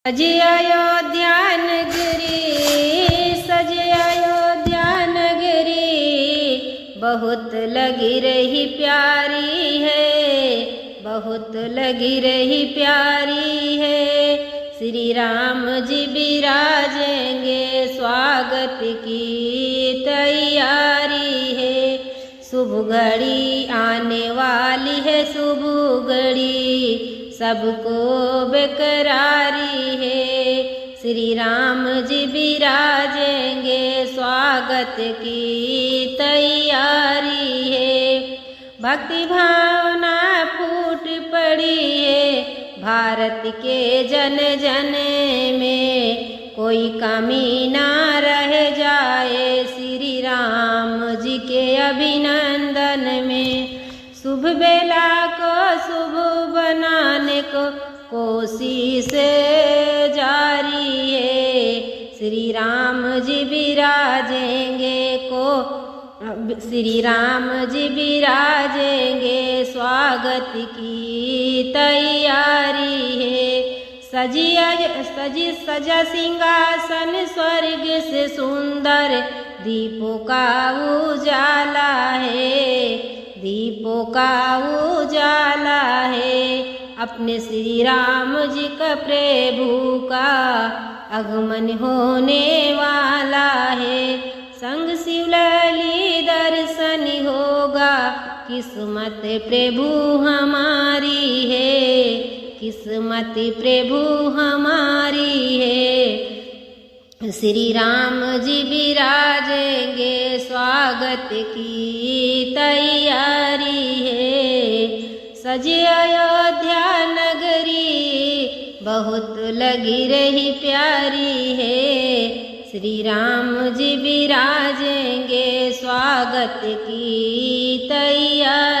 सज अयोध्या नगरी, सज अयोध्या नगरी, बहुत लगी रही प्यारी है, बहुत लगी रही प्यारी है। श्री राम जी विराजेंगे, स्वागत की तैयारी है। शुभ घड़ी आने वाली है, शुभ घड़ी सबको बेकरारी है। श्री राम जी विराजेंगे, स्वागत की तैयारी है। भक्ति भावना फूट पड़ी है, भारत के जन जन में कोई कमी ना रह जाए। श्री राम जी के अभिनंदन में शुभ बेला को शुभ बनाने को कोशिश जारी है। श्री राम जी विराजेंगे श्री राम जी विराजेंगे, स्वागत की तैयारी है। सजा सिंहासन स्वर्ग से सुंदर, दीपों का उजाला है, दीपों का उजाला है। अपने श्री राम जी का प्रभु का आगमन होने वाला है। संग शिवलली दर्शन होगा, किस्मत प्रभु हमारी है, किस्मत प्रभु हमारी है। श्री राम जी विराजेंगे, स्वागत की तैयारी है। सज अयोध्या नगरी, बहुत लगी रही प्यारी है। श्री राम जी विराजेंगे, स्वागत की तैयारी